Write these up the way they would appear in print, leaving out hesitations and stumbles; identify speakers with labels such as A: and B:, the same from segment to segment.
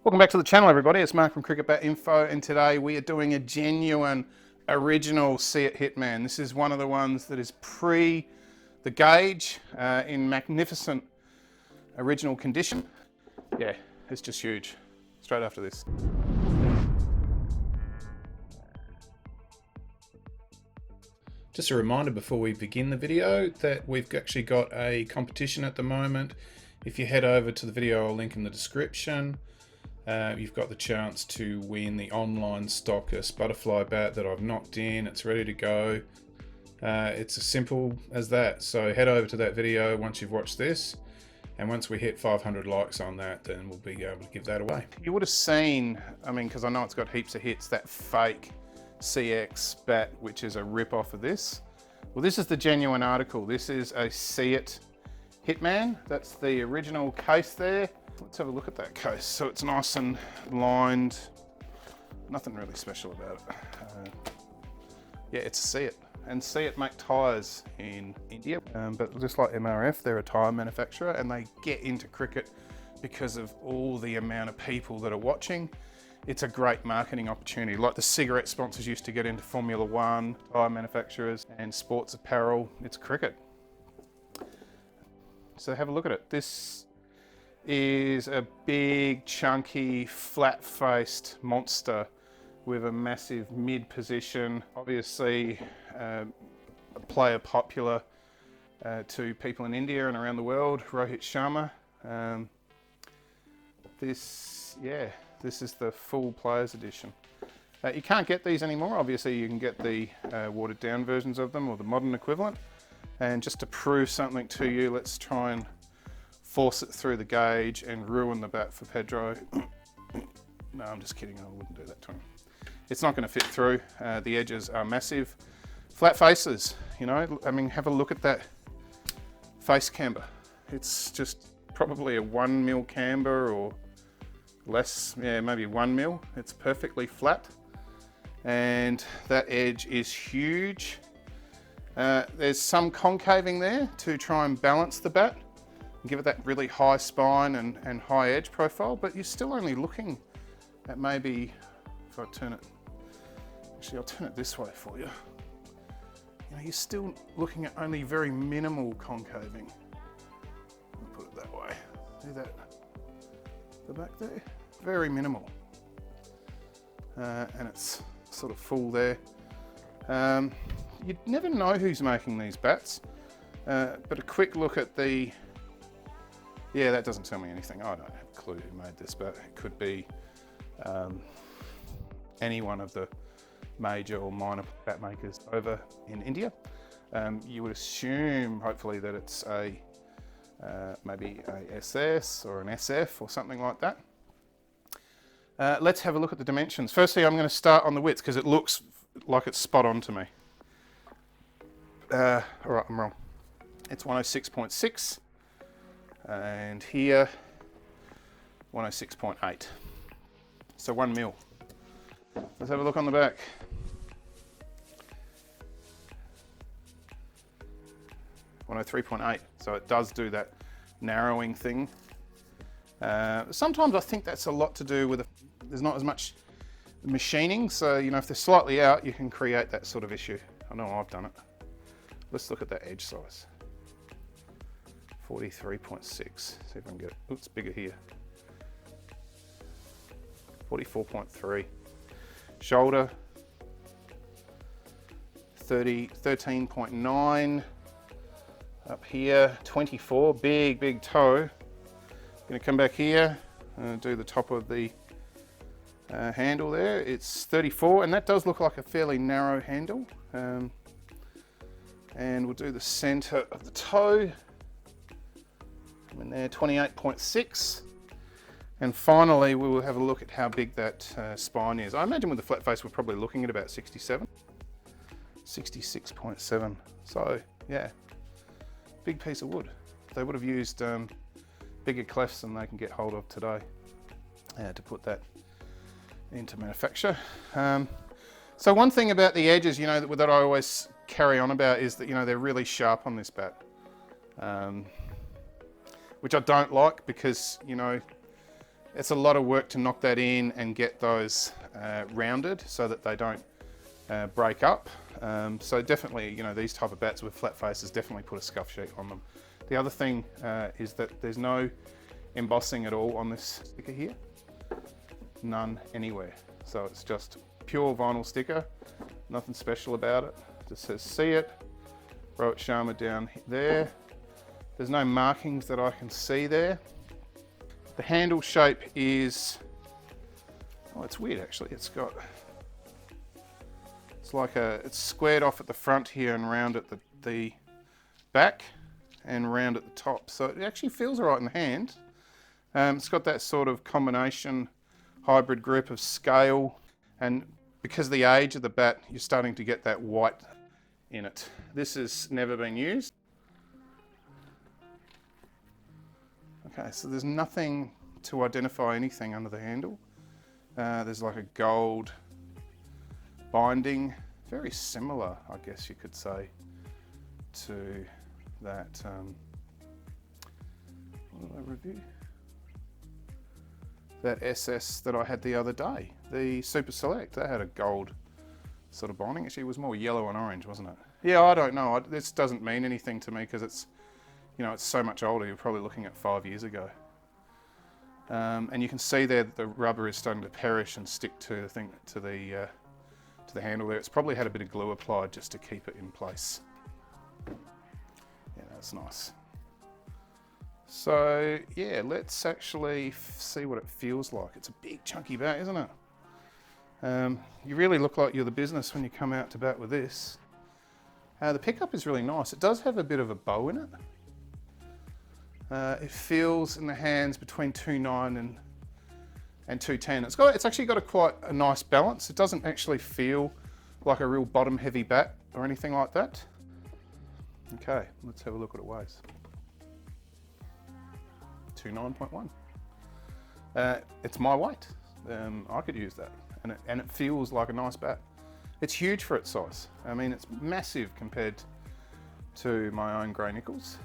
A: Welcome back to the channel, everybody. It's Marc from CricketBatInfo, and today we are doing a genuine original CEAT Hitman. This is one of the ones that is pre the gauge in magnificent original condition. Yeah, it's just huge. Straight after this. Just a reminder before we begin the video that we've actually got a competition at the moment. If you head over to the video, I'll link in the description. You've got the chance to win the online Stockist butterfly bat that I've knocked in. It's ready to go. It's as simple as that. So head over to that video once you've watched this, and once we hit 500 likes on that, then we'll be able to give that away. You would have seen, I mean, because I know it's got heaps of hits, that fake CX bat, which is a rip-off of this. Well, this is the genuine article. This is a CEAT Hitman. That's the original case there. Let's have a look at that case. So it's nice and lined. Nothing really special about it. Yeah, it's a CEAT. And CEAT make tyres in India. But just like MRF, they're a tyre manufacturer, and they get into cricket because of all the amount of people that are watching. It's a great marketing opportunity. Like the cigarette sponsors used to get into Formula One, tyre manufacturers, and sports apparel. It's cricket. So have a look at it. This is a big, chunky, flat-faced monster with a massive mid position. Obviously, a player popular to people in India and around the world, Rohit Sharma. This is the full players edition. You can't get these anymore. Obviously, you can get the watered down versions of them or the modern equivalent. And just to prove something to you, let's try and force it through the gauge and ruin the bat for Pedro. No, I'm just kidding. I wouldn't do that to him. It's not going to fit through. The edges are massive. Flat faces, you know, I mean, have a look at that face camber. It's just probably a 1 mil camber or less. Yeah, maybe 1 mil. It's perfectly flat. And that edge is huge. There's some concaving there to try and balance the bat and give it that really high spine and high edge profile, but you're still only looking at maybe, if I turn it, actually I'll turn it this way for you. You know, you're still looking at only very minimal concaving. I'll put it that way. See that, the back there? Very minimal. And it's sort of full there. You'd never know who's making these bats, but a quick look at the, yeah, that doesn't tell me anything. I don't have a clue who made this, but it could be any one of the major or minor bat makers over in India. You would assume, hopefully, that it's a maybe a SS or an SF or something like that. Let's have a look at the dimensions. Firstly, I'm going to start on the width because it looks like it's spot on to me. All right, I'm wrong. It's 106.6, and here 106.8. So 1 mil. Let's have a look on the back. .3.8. So it does do that narrowing thing. Sometimes I think that's a lot to do with there's not as much machining. So, you know, if they're slightly out, you can create that sort of issue. I know I've done it. Let's look at that edge size. 43.6. See if I can get it. Ooh, it's bigger here. 44.3. Shoulder. 13.9. Up here, 24. Big toe. Gonna come back here and do the top of the handle there. It's 34, and that does look like a fairly narrow handle. And we'll do the center of the toe. I'm in there, 28.6. And finally, we will have a look at how big that spine is. I imagine with the flat face, we're probably looking at about 67. 66.7. So, yeah, big piece of wood. They would have used bigger clefts than they can get hold of today to put that into manufacture. So one thing about the edges, you know, that I always carry on about is that, you know, they're really sharp on this bat. Which I don't like because, you know, it's a lot of work to knock that in and get those rounded so that they don't break up. So definitely, you know, these type of bats with flat faces definitely put a scuff sheet on them. The other thing is that there's no embossing at all on this sticker here. None anywhere. So it's just pure vinyl sticker, nothing special about it. It just says CEAT, Rohit Sharma down there. There's no markings that I can see there. The handle shape is, oh, it's weird actually. It's like it's squared off at the front here and round at the back and round at the top. So it actually feels all right in the hand. It's got that sort of combination hybrid grip of scale, and because of the age of the bat, you're starting to get that white in it. This has never been used. Okay, so there's nothing to identify anything under the handle. There's like a gold binding, very similar, I guess you could say, to that, what did I review? That SS that I had the other day, the Super Select, that had a gold sort of binding. Actually, it was more yellow and orange, wasn't it? Yeah, I don't know. This doesn't mean anything to me because it's, you know, it's so much older. You're probably looking at 5 years ago. And you can see there that the rubber is starting to perish and stick to the thing, to the handle there. It's probably had a bit of glue applied just to keep it in place. Yeah, that's nice. So yeah, let's actually see what it feels like. It's a big chunky bat, isn't it? You really look like you're the business when you come out to bat with this. The pickup is really nice. It does have a bit of a bow in it. It feels in the hands between 2.9 and 2.10. It's actually got quite a nice balance. It doesn't actually feel like a real bottom heavy bat or anything like that. Okay, let's have a look at what it weighs. 29.1. It's my weight. I could use that, and it feels like a nice bat. It's huge for its size. I mean, it's massive compared to my own grey nickels.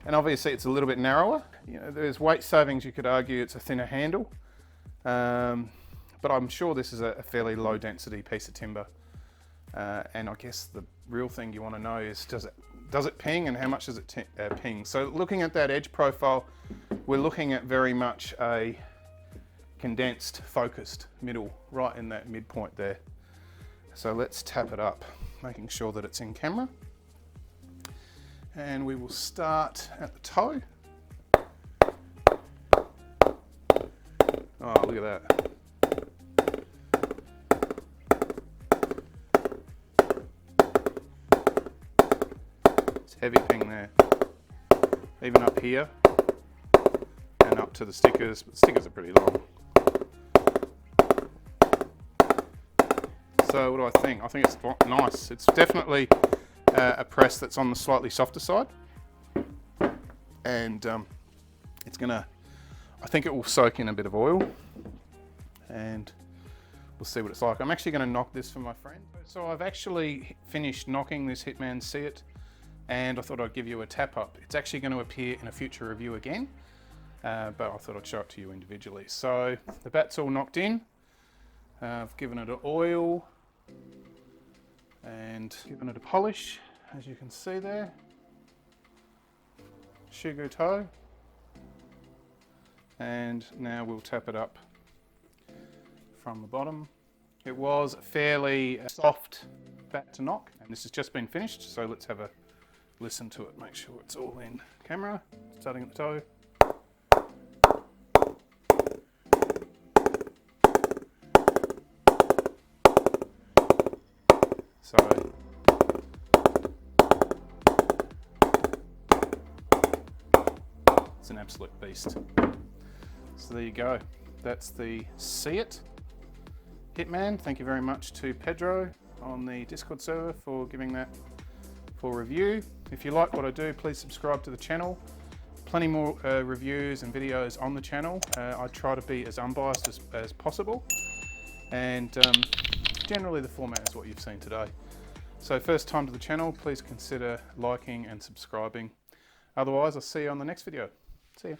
A: And obviously it's a little bit narrower. You know, there's weight savings. You could argue it's a thinner handle, but I'm sure this is a fairly low density piece of timber. And I guess the real thing you want to know is, does it ping, and how much does it ping? So looking at that edge profile, we're looking at very much a condensed, focused middle, right in that midpoint there. So let's tap it up, making sure that it's in camera. And we will start at the toe. Oh, look at that. It's heavy ping there. Even up here and up to the stickers, but the stickers are pretty long. So what do I think? I think it's nice. It's definitely a press that's on the slightly softer side, and it's gonna, I think it will soak in a bit of oil, and we'll see what it's like. I'm actually gonna knock this for my friend. So I've actually finished knocking this Hitman CEAT, and I thought I'd give you a tap up. It's actually going to appear in a future review again, but I thought I'd show it to you individually. So the bat's all knocked in. I've given it an oil and given it a polish, as you can see there. Sugar toe. And now we'll tap it up from the bottom. It was a fairly soft bat to knock, and this has just been finished, so let's have a listen to it, make sure it's all in camera, starting at the toe. So it's an absolute beast. So there you go. That's the CEAT Hitman. Thank you very much to Pedro on the Discord server for giving that for review. If you like what I do, please subscribe to the channel. Plenty more reviews and videos on the channel. I try to be as unbiased as possible, and generally the format is what you've seen today. So first time to the channel, please consider liking and subscribing. Otherwise, I'll see you on the next video. See ya.